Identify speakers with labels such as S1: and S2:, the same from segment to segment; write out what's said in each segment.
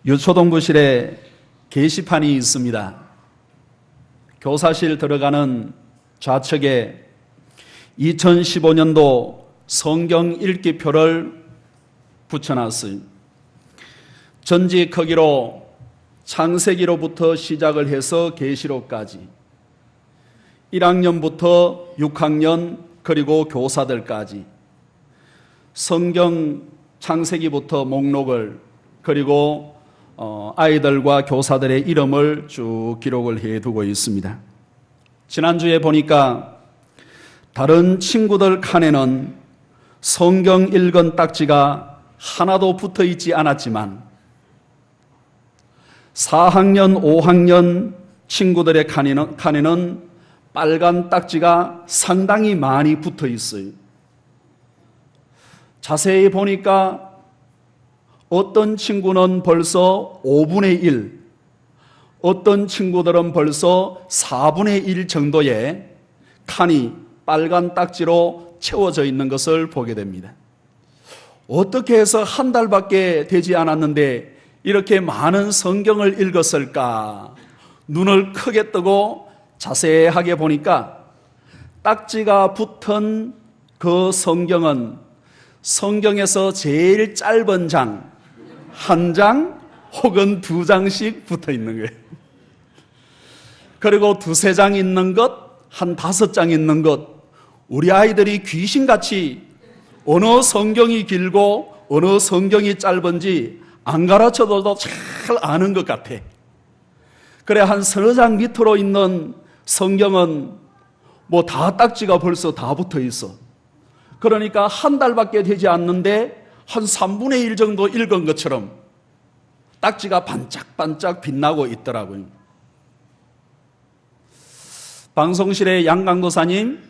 S1: 유초동부실에 게시판이 있습니다. 교사실 들어가는 좌측에 2015년도 성경 읽기표를 붙여놨어요. 전지 크기로 창세기로부터 시작을 해서 계시록까지 1학년부터 6학년 그리고 교사들까지 성경 창세기부터 목록을 그리고 아이들과 교사들의 이름을 쭉 기록을 해두고 있습니다. 지난주에 보니까 다른 친구들 칸에는 성경 읽은 딱지가 하나도 붙어 있지 않았지만 4학년, 5학년 친구들의 칸에는 빨간 딱지가 상당히 많이 붙어 있어요. 자세히 보니까 어떤 친구는 벌써 5분의 1, 어떤 친구들은 벌써 4분의 1 정도의 칸이 빨간 딱지로 채워져 있는 것을 보게 됩니다. 어떻게 해서 한 달밖에 되지 않았는데 이렇게 많은 성경을 읽었을까? 눈을 크게 뜨고 자세하게 보니까 딱지가 붙은 그 성경은 성경에서 제일 짧은 장, 한 장 혹은 두 장씩 붙어 있는 거예요. 그리고 두세 장 있는 것, 한 5장 있는 것, 우리 아이들이 귀신같이 어느 성경이 길고 어느 성경이 짧은지 안 가르쳐도 잘 아는 것 같아. 그래, 한 서너 장 밑으로 있는 성경은 뭐 다 딱지가 벌써 다 붙어 있어. 그러니까 한 달밖에 되지 않는데 한 3분의 1 정도 읽은 것처럼 딱지가 반짝반짝 빛나고 있더라고요. 방송실의 양강도사님,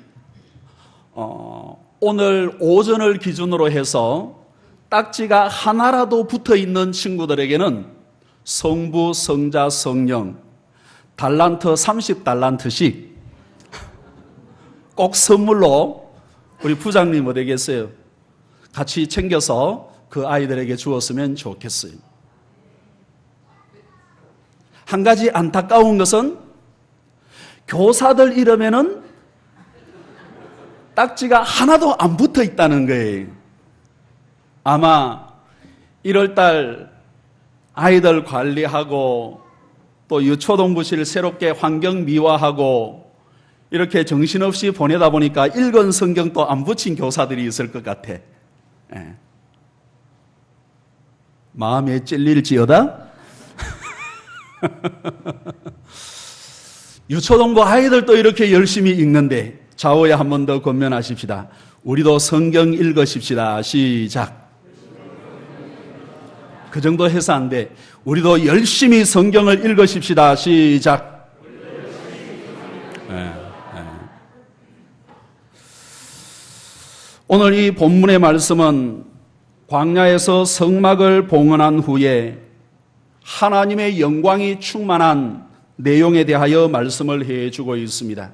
S1: 오늘 오전을 기준으로 해서 딱지가 하나라도 붙어 있는 친구들에게는 성부, 성자, 성령 달란트 30달란트씩 꼭 선물로 우리 부장님 어디 계세요? 같이 챙겨서 그 아이들에게 주었으면 좋겠어요. 한 가지 안타까운 것은 교사들 이름에는 딱지가 하나도 안 붙어 있다는 거예요. 아마 1월달 아이들 관리하고 또 유초동부실 새롭게 환경 미화하고 이렇게 정신없이 보내다 보니까 읽은 성경도 안 붙인 교사들이 있을 것 같아. 예. 마음에 찔릴지어다. 유초동부 아이들도 이렇게 열심히 읽는데 좌우에 한 번 더 권면하십시다. 우리도 성경 읽으십시다. 시작. 그 정도 해서 안 돼. 우리도 열심히 성경을 읽으십시다. 시작. 네. 오늘 이 본문의 말씀은 광야에서 성막을 봉헌한 후에 하나님의 영광이 충만한 내용에 대하여 말씀을 해주고 있습니다.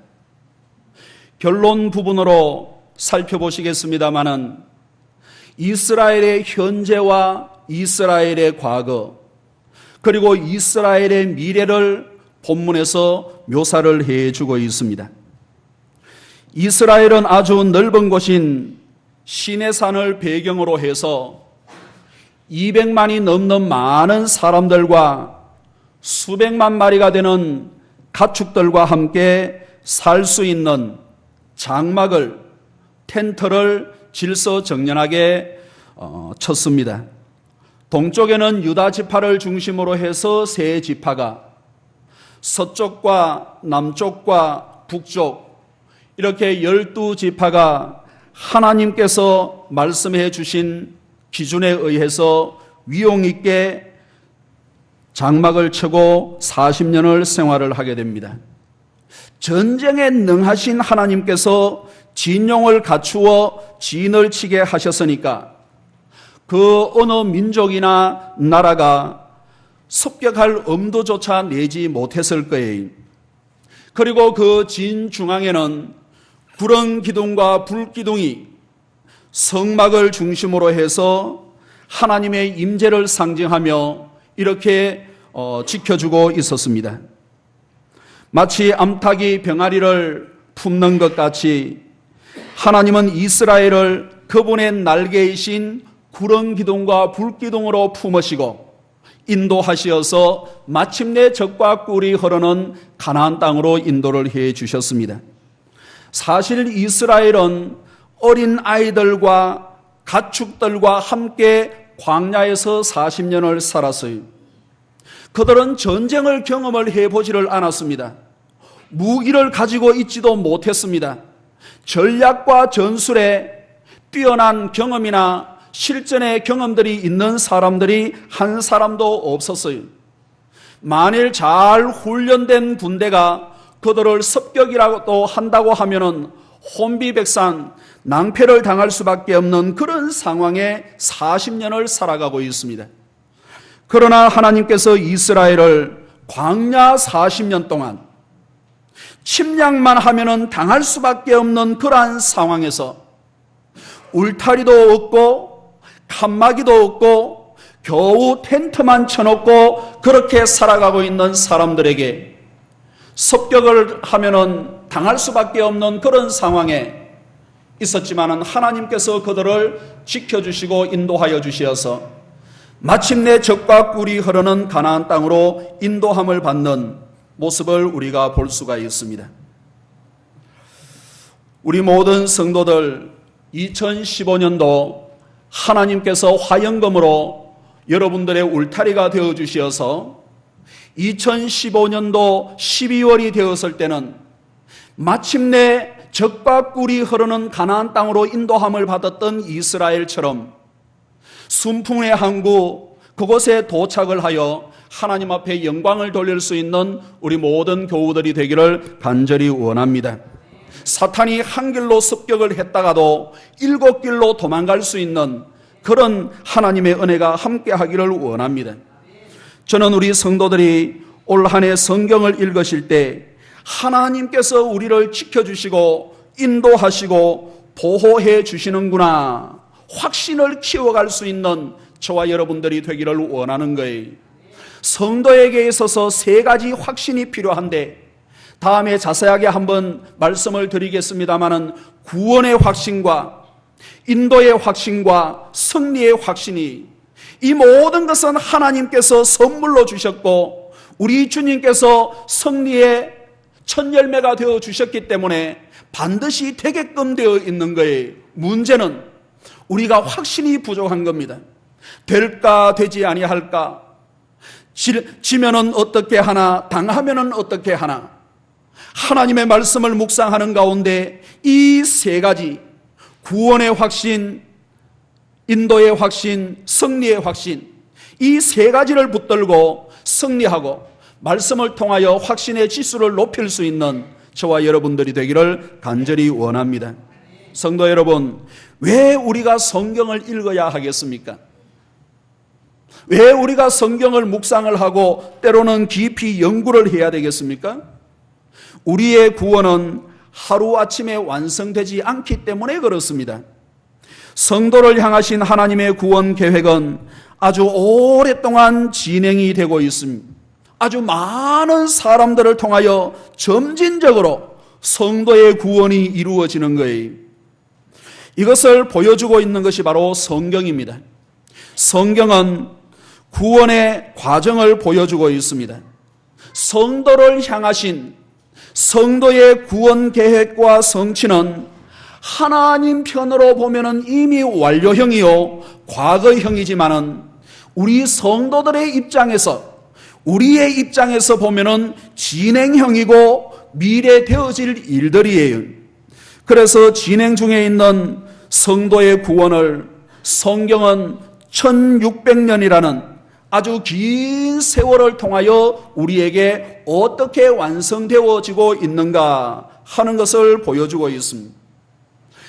S1: 결론 부분으로 살펴보시겠습니다마는 이스라엘의 현재와 이스라엘의 과거 그리고 이스라엘의 미래를 본문에서 묘사를 해주고 있습니다. 이스라엘은 아주 넓은 곳인 시내산을 배경으로 해서 200만이 넘는 많은 사람들과 수백만 마리가 되는 가축들과 함께 살 수 있는 장막을, 텐트를 질서정연하게 쳤습니다. 동쪽에는 유다 지파를 중심으로 해서 세 지파가, 서쪽과 남쪽과 북쪽 이렇게 12지파가 하나님께서 말씀해 주신 기준에 의해서 위용 있게 장막을 치고 40년을 생활을 하게 됩니다. 전쟁에 능하신 하나님께서 진용을 갖추어 진을 치게 하셨으니까 그 어느 민족이나 나라가 습격할 엄두조차 내지 못했을 거예요. 그리고 그 진 중앙에는 구렁 기둥과 불 기둥이 성막을 중심으로 해서 하나님의 임재를 상징하며 이렇게 지켜주고 있었습니다. 마치 암탉이 병아리를 품는 것 같이 하나님은 이스라엘을 그분의 날개이신 구름기둥과 불기둥으로 품으시고 인도하시어서 마침내 젖과 꿀이 흐르는 가나안 땅으로 인도를 해 주셨습니다. 사실 이스라엘은 어린 아이들과 가축들과 함께 광야에서 40년을 살았어요. 그들은 전쟁을 경험을 해보지를 않았습니다. 무기를 가지고 있지도 못했습니다. 전략과 전술에 뛰어난 경험이나 실전의 경험들이 있는 사람들이 한 사람도 없었어요. 만일 잘 훈련된 군대가 그들을 습격이라도 한다고 하면은 혼비백산, 낭패를 당할 수밖에 없는 그런 상황에 40년을 살아가고 있습니다. 그러나 하나님께서 이스라엘을 광야 40년 동안 침략만 하면은 당할 수밖에 없는 그러한 상황에서 울타리도 없고 칸막이도 없고 겨우 텐트만 쳐놓고 그렇게 살아가고 있는 사람들에게 습격을 하면은 당할 수밖에 없는 그런 상황에 있었지만은 하나님께서 그들을 지켜주시고 인도하여 주시어서 마침내 젖과 꿀이 흐르는 가나안 땅으로 인도함을 받는 모습을 우리가 볼 수가 있습니다. 우리 모든 성도들 2015년도 하나님께서 화영금으로 여러분들의 울타리가 되어 주시어서 2015년도 12월이 되었을 때는 마침내 젖과 꿀이 흐르는 가나안 땅으로 인도함을 받았던 이스라엘처럼 순풍의 항구 그곳에 도착을 하여 하나님 앞에 영광을 돌릴 수 있는 우리 모든 교우들이 되기를 간절히 원합니다. 사탄이 한 길로 습격을 했다가도 7길로 도망갈 수 있는 그런 하나님의 은혜가 함께 하기를 원합니다. 저는 우리 성도들이 올 한 해 성경을 읽으실 때 하나님께서 우리를 지켜주시고 인도하시고 보호해 주시는구나 확신을 키워갈 수 있는 저와 여러분들이 되기를 원하는 거예요. 성도에게 있어서 3가지 확신이 필요한데 다음에 자세하게 한번 말씀을 드리겠습니다마는 구원의 확신과 인도의 확신과 승리의 확신이 이 모든 것은 하나님께서 선물로 주셨고 우리 주님께서 승리의 첫 열매가 되어 주셨기 때문에 반드시 되게끔 되어 있는 거예요. 문제는 우리가 확신이 부족한 겁니다. 될까 되지 아니할까? 지면은 어떻게 하나? 당하면은 어떻게 하나? 하나님의 말씀을 묵상하는 가운데 이 3가지 구원의 확신, 인도의 확신, 승리의 확신 이 3가지를 붙들고 승리하고 말씀을 통하여 확신의 지수를 높일 수 있는 저와 여러분들이 되기를 간절히 원합니다. 성도 여러분, 왜 우리가 성경을 읽어야 하겠습니까? 왜 우리가 성경을 묵상을 하고 때로는 깊이 연구를 해야 되겠습니까? 우리의 구원은 하루아침에 완성되지 않기 때문에 그렇습니다. 성도를 향하신 하나님의 구원 계획은 아주 오랫동안 진행이 되고 있습니다. 아주 많은 사람들을 통하여 점진적으로 성도의 구원이 이루어지는 거예요. 이것을 보여주고 있는 것이 바로 성경입니다. 성경은 구원의 과정을 보여주고 있습니다. 성도를 향하신 성도의 구원 계획과 성취는 하나님 편으로 보면은 이미 완료형이요 과거형이지만은 우리 성도들의 입장에서 우리의 입장에서 보면은 진행형이고 미래 되어질 일들이에요. 그래서 진행 중에 있는 성도의 구원을 성경은 1600년이라는 아주 긴 세월을 통하여 우리에게 어떻게 완성되어지고 있는가 하는 것을 보여주고 있습니다.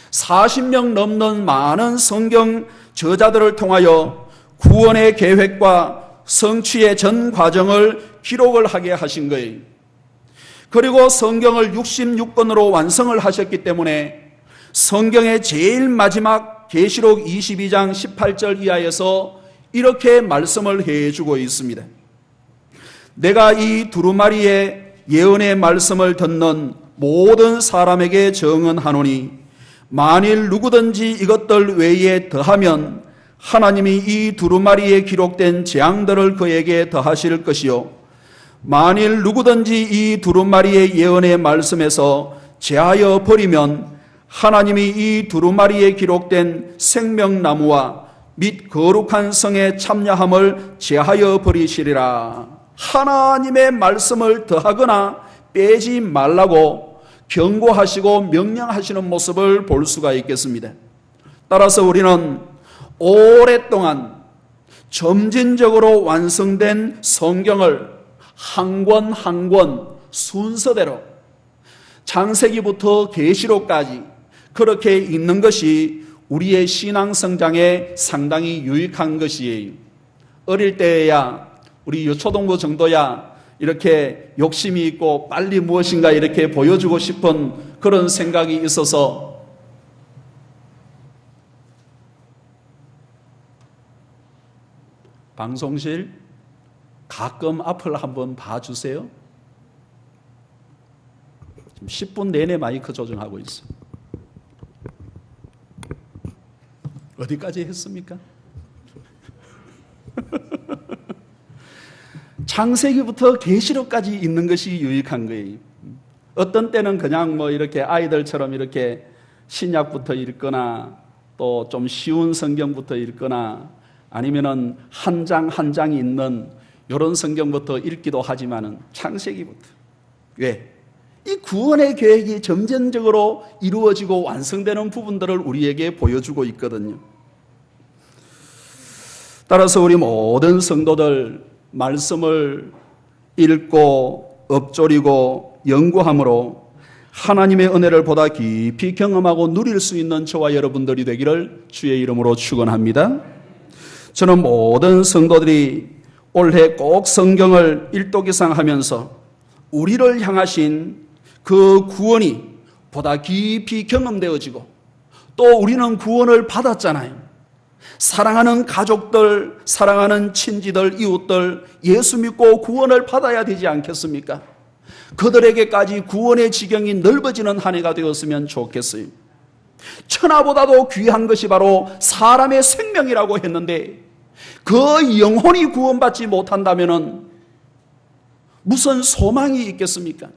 S1: 40명 넘는 많은 성경 저자들을 통하여 구원의 계획과 성취의 전 과정을 기록을 하게 하신 거예요. 그리고 성경을 66권으로 완성을 하셨기 때문에 성경의 제일 마지막 계시록 22장 18절 이하에서 이렇게 말씀을 해주고 있습니다. 내가 이 두루마리의 예언의 말씀을 듣는 모든 사람에게 정언하노니 만일 누구든지 이것들 외에 더하면 하나님이 이 두루마리에 기록된 재앙들을 그에게 더하실 것이요 만일 누구든지 이 두루마리의 예언의 말씀에서 제하여 버리면 하나님이 이 두루마리에 기록된 생명나무와 및 거룩한 성의 참여함을 제하여 버리시리라. 하나님의 말씀을 더하거나 빼지 말라고 경고하시고 명령하시는 모습을 볼 수가 있겠습니다. 따라서 우리는 오랫동안 점진적으로 완성된 성경을 한 권 한 권 순서대로 창세기부터 계시록까지 그렇게 읽는 것이 우리의 신앙 성장에 상당히 유익한 것이에요. 어릴 때야 우리 유초동부 정도야 이렇게 욕심이 있고 빨리 무엇인가 이렇게 보여주고 싶은 그런 생각이 있어서 방송실 가끔 앞을 한번 봐주세요. 지금 10분 내내 마이크 조정하고 있어. 어디까지 했습니까? 창세기부터 계시록까지 있는 것이 유익한 거예요. 어떤 때는 그냥 뭐 이렇게 아이들처럼 이렇게 신약부터 읽거나 또 좀 쉬운 성경부터 읽거나 아니면은 한 장 한 장 있는 이런 성경부터 읽기도 하지만은 창세기부터 왜? 이 구원의 계획이 점진적으로 이루어지고 완성되는 부분들을 우리에게 보여주고 있거든요. 따라서 우리 모든 성도들 말씀을 읽고 엎조리고 연구함으로 하나님의 은혜를 보다 깊이 경험하고 누릴 수 있는 저와 여러분들이 되기를 주의 이름으로 축원합니다. 저는 모든 성도들이 올해 꼭 성경을 일독 이상 하면서 우리를 향하신 그 구원이 보다 깊이 경험되어지고 또 우리는 구원을 받았잖아요. 사랑하는 가족들, 사랑하는 친지들, 이웃들 예수 믿고 구원을 받아야 되지 않겠습니까? 그들에게까지 구원의 지경이 넓어지는 한 해가 되었으면 좋겠어요. 천하보다도 귀한 것이 바로 사람의 생명이라고 했는데 그 영혼이 구원받지 못한다면 무슨 소망이 있겠습니까?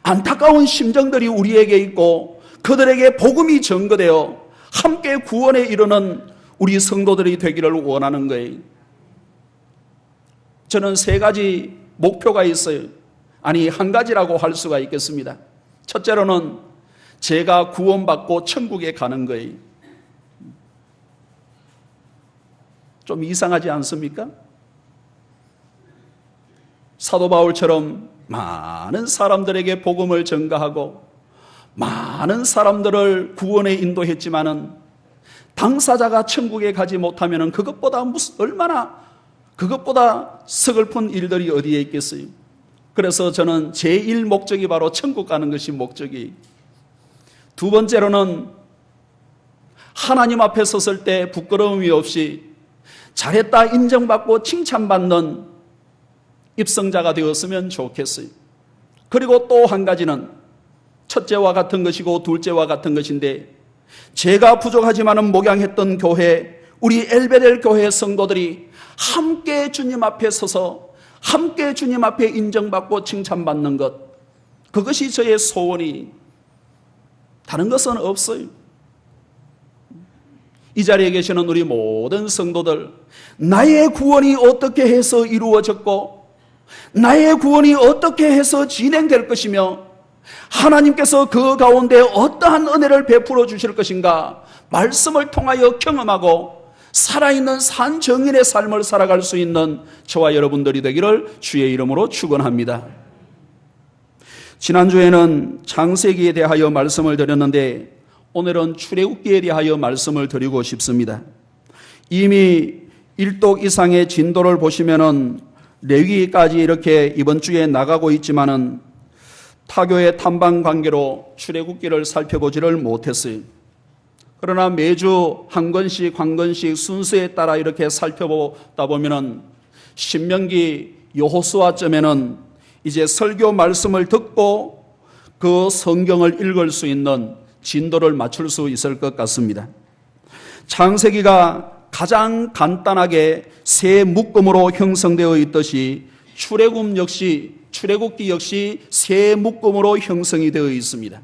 S1: 안타까운 심정들이 우리에게 있고 그들에게 복음이 전거되어 함께 구원에 이르는 우리 성도들이 되기를 원하는 거예요. 저는 세 가지 목표가 있어요. 아니, 한 가지라고 할 수가 있겠습니다. 첫째로는 제가 구원받고 천국에 가는 거예요. 좀 이상하지 않습니까? 사도 바울처럼 많은 사람들에게 복음을 전가하고 많은 사람들을 구원에 인도했지만은 당사자가 천국에 가지 못하면은 그것보다 서글픈 일들이 어디에 있겠어요? 그래서 저는 제1 목적이 바로 천국 가는 것이 목적이에요. 두 번째로는 하나님 앞에 섰을 때 부끄러움이 없이 잘했다 인정받고 칭찬받는 입성자가 되었으면 좋겠어요. 그리고 또 한 가지는 첫째와 같은 것이고 둘째와 같은 것인데 제가 부족하지만은 목양했던 교회, 우리 엘베델 교회 성도들이 함께 주님 앞에 서서 함께 주님 앞에 인정받고 칭찬받는 것, 그것이 저의 소원이 다른 것은 없어요. 이 자리에 계시는 우리 모든 성도들, 나의 구원이 어떻게 해서 이루어졌고 나의 구원이 어떻게 해서 진행될 것이며 하나님께서 그 가운데 어떠한 은혜를 베풀어 주실 것인가 말씀을 통하여 경험하고 살아있는 산 정인의 삶을 살아갈 수 있는 저와 여러분들이 되기를 주의 이름으로 축원합니다. 지난주에는 창세기에 대하여 말씀을 드렸는데 오늘은 출애굽기에 대하여 말씀을 드리고 싶습니다. 이미 1독 이상의 진도를 보시면은 레위기까지 이렇게 이번 주에 나가고 있지만은 타교의 탐방 관계로 출애굽기를 살펴보지를 못했어요. 그러나 매주 한 권씩 순서에 따라 이렇게 살펴보다 보면은 신명기 여호수아쯤에는 이제 설교 말씀을 듣고 그 성경을 읽을 수 있는 진도를 맞출 수 있을 것 같습니다. 창세기가 가장 간단하게 세 묶음으로 형성되어 있듯이 출애굽기 역시 세 묶음으로 형성이 되어 있습니다.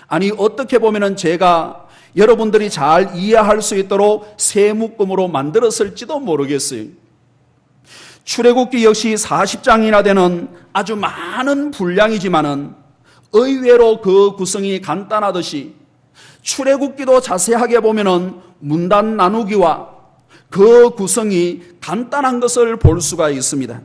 S1: 아니, 어떻게 보면은 제가 여러분들이 잘 이해할 수 있도록 세 묶음으로 만들었을지도 모르겠어요. 출애굽기 역시 40장이나 되는 아주 많은 분량이지만은 의외로 그 구성이 간단하듯이 출애굽기도 자세하게 보면은 문단 나누기와 그 구성이 간단한 것을 볼 수가 있습니다.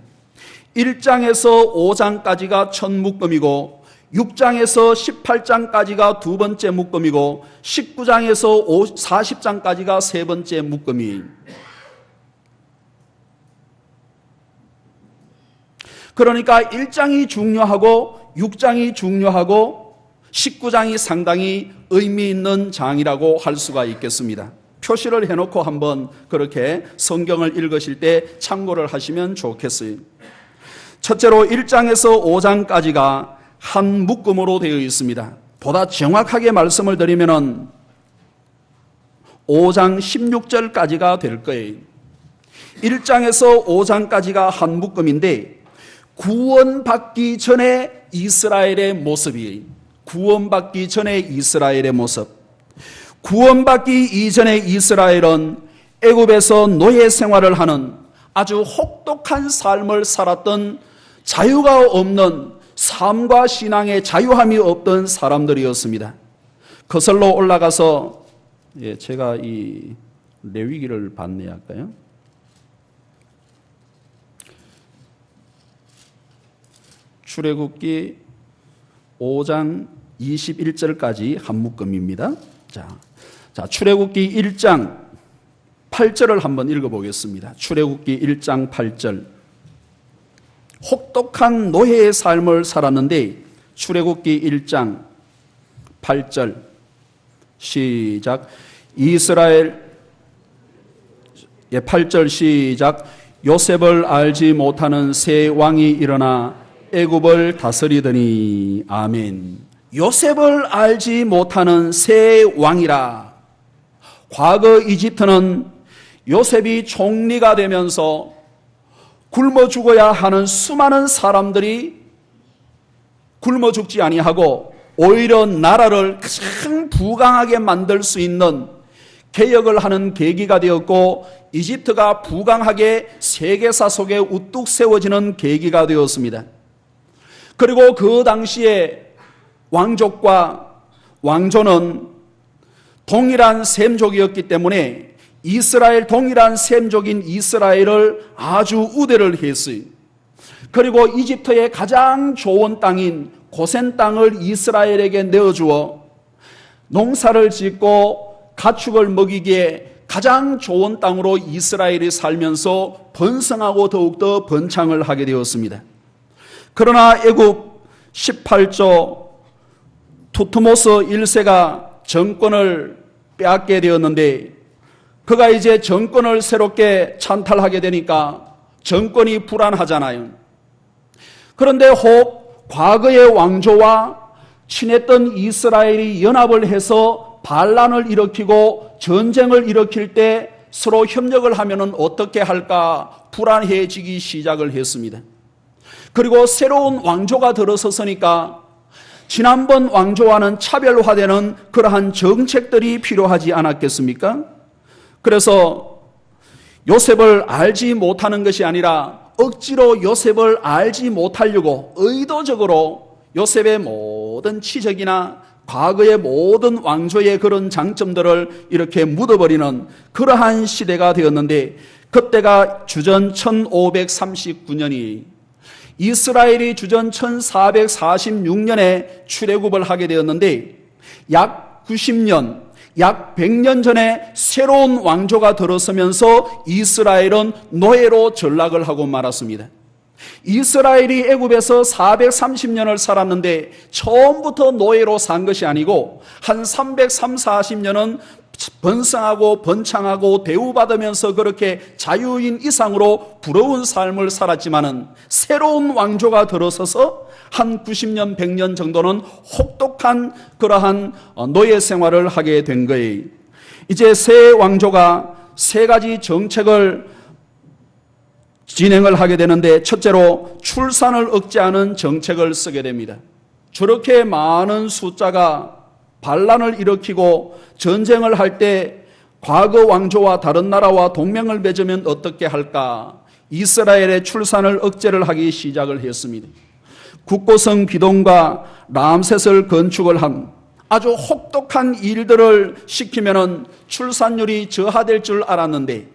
S1: 1장에서 5장까지가 첫 묶음이고 6장에서 18장까지가 두 번째 묶음이고 19장에서 40장까지가 세 번째 묶음이에요. 그러니까 1장이 중요하고 6장이 중요하고 19장이 상당히 의미 있는 장이라고 할 수가 있겠습니다. 표시를 해놓고 한번 그렇게 성경을 읽으실 때 참고를 하시면 좋겠어요. 첫째로 1장에서 5장까지가 한 묶음으로 되어 있습니다. 보다 정확하게 말씀을 드리면 5장 16절까지가 될 거예요. 1장에서 5장까지가 한 묶음인데 구원받기 전에 이스라엘의 모습이에요. 구원받기 전에 이스라엘의 모습. 구원받기 이전의 이스라엘은 애굽에서 노예 생활을 하는 아주 혹독한 삶을 살았던 자유가 없는 삶과 신앙의 자유함이 없던 사람들이었습니다. 거슬러 올라가서 제가 이 레위기를 봤네 할까요? 출애굽기 5장 21절까지 한 묶음입니다. 자, 출애굽기 1장 8절을 한번 읽어보겠습니다. 출애굽기 1장 8절. 혹독한 노예의 삶을 살았는데 출애굽기 1장 8절 시작. 이스라엘 8절 시작. 요셉을 알지 못하는 새 왕이 일어나 애굽을 다스리더니 아멘. 요셉을 알지 못하는 새 왕이라. 과거 이집트는 요셉이 총리가 되면서 굶어 죽어야 하는 수많은 사람들이 굶어 죽지 아니하고 오히려 나라를 가장 부강하게 만들 수 있는 개혁을 하는 계기가 되었고 이집트가 부강하게 세계사 속에 우뚝 세워지는 계기가 되었습니다. 그리고 그 당시에 왕족과 왕조는 동일한 셈족이었기 때문에 동일한 셈족인 이스라엘을 아주 우대를 했어요. 그리고 이집트의 가장 좋은 땅인 고센 땅을 이스라엘에게 내어주어 농사를 짓고 가축을 먹이기에 가장 좋은 땅으로 이스라엘이 살면서 번성하고 더욱더 번창을 하게 되었습니다. 그러나 애굽 18조 투트모스 1세가 정권을 빼앗게 되었는데 그가 이제 정권을 새롭게 찬탈하게 되니까 정권이 불안하잖아요. 그런데 혹 과거의 왕조와 친했던 이스라엘이 연합을 해서 반란을 일으키고 전쟁을 일으킬 때 서로 협력을 하면 어떻게 할까 불안해지기 시작을 했습니다. 그리고 새로운 왕조가 들어섰으니까 지난번 왕조와는 차별화되는 그러한 정책들이 필요하지 않았겠습니까? 그래서 요셉을 알지 못하는 것이 아니라 억지로 요셉을 알지 못하려고 의도적으로 요셉의 모든 치적이나 과거의 모든 왕조의 그런 장점들을 이렇게 묻어버리는 그러한 시대가 되었는데 그때가 주전 1539년이 이스라엘이 주전 1446년에 출애굽을 하게 되었는데 약 90년, 약 100년 전에 새로운 왕조가 들어서면서 이스라엘은 노예로 전락을 하고 말았습니다. 이스라엘이 애굽에서 430년을 살았는데 처음부터 노예로 산 것이 아니고 한 340년은 번성하고 번창하고 대우받으면서 그렇게 자유인 이상으로 부러운 삶을 살았지만은 새로운 왕조가 들어서서 한 90년, 100년 정도는 혹독한 그러한 노예 생활을 하게 된 거예요. 이제 새 왕조가 세 가지 정책을 진행을 하게 되는데, 첫째로 출산을 억제하는 정책을 쓰게 됩니다. 저렇게 많은 숫자가 반란을 일으키고 전쟁을 할 때 과거 왕조와 다른 나라와 동맹을 맺으면 어떻게 할까? 이스라엘의 출산을 억제를 하기 시작을 했습니다. 국고성 비동과 람셋을 건축을 한 아주 혹독한 일들을 시키면은 출산율이 저하될 줄 알았는데,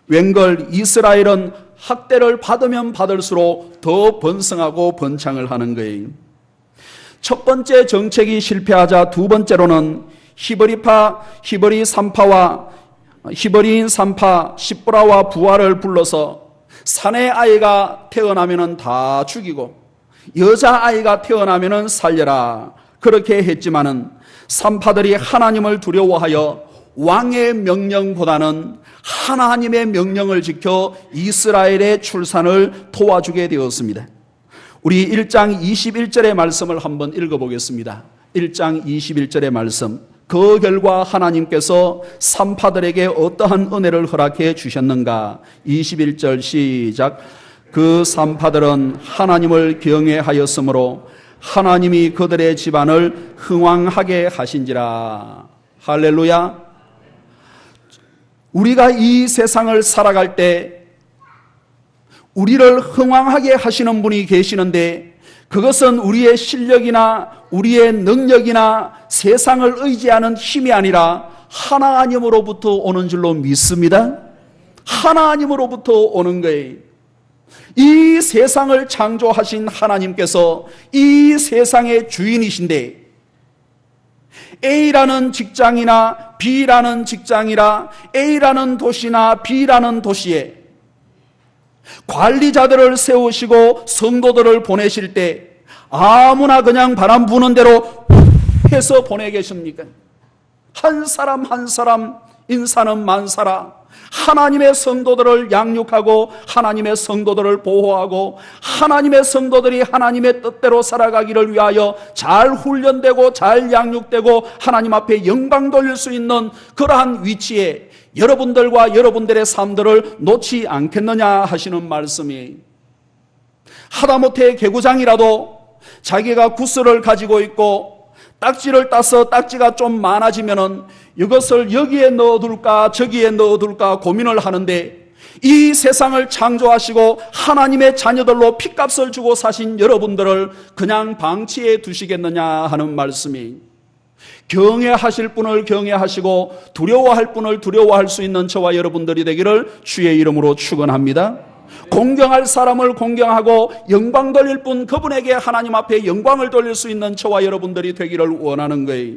S1: 웬걸 이스라엘은 학대를 받으면 받을수록 더 번성하고 번창을 하는 거예요. 첫 번째 정책이 실패하자 두 번째로는 히브리 산파와 히브리인 산파 십브라와 부하를 불러서 사내 아이가 태어나면은 다 죽이고 여자 아이가 태어나면은 살려라, 그렇게 했지만은 산파들이 하나님을 두려워하여 왕의 명령보다는 하나님의 명령을 지켜 이스라엘의 출산을 도와주게 되었습니다. 우리 1장 21절의 말씀을 한번 읽어보겠습니다. 1장 21절의 말씀. 그 결과 하나님께서 산파들에게 어떠한 은혜를 허락해 주셨는가? 21절 시작. 그 산파들은 하나님을 경외하였으므로 하나님이 그들의 집안을 흥왕하게 하신지라. 할렐루야. 우리가 이 세상을 살아갈 때 우리를 흥왕하게 하시는 분이 계시는데, 그것은 우리의 실력이나 우리의 능력이나 세상을 의지하는 힘이 아니라 하나님으로부터 오는 줄로 믿습니다. 하나님으로부터 오는 거예요. 이 세상을 창조하신 하나님께서 이 세상의 주인이신데, A라는 직장이나 B라는 직장이라 A라는 도시나 B라는 도시에 관리자들을 세우시고 성도들을 보내실 때 아무나 그냥 바람 부는 대로 해서 보내 계십니까? 한 사람 한 사람 인사는 만사라. 하나님의 성도들을 양육하고 하나님의 성도들을 보호하고 하나님의 성도들이 하나님의 뜻대로 살아가기를 위하여 잘 훈련되고 잘 양육되고 하나님 앞에 영광 돌릴 수 있는 그러한 위치에 여러분들과 여러분들의 삶들을 놓지 않겠느냐 하시는 말씀이에요. 하다못해 개구장이라도 자기가 구슬을 가지고 있고 딱지를 따서 딱지가 좀 많아지면은 이것을 여기에 넣어둘까 저기에 넣어둘까 고민을 하는데, 이 세상을 창조하시고 하나님의 자녀들로 핏값을 주고 사신 여러분들을 그냥 방치해 두시겠느냐 하는 말씀이, 경외하실 분을 경외하시고 두려워할 분을 두려워할 수 있는 저와 여러분들이 되기를 주의 이름으로 축원합니다. 공경할 사람을 공경하고 영광 돌릴 분, 그분에게 하나님 앞에 영광을 돌릴 수 있는 저와 여러분들이 되기를 원하는 거예요.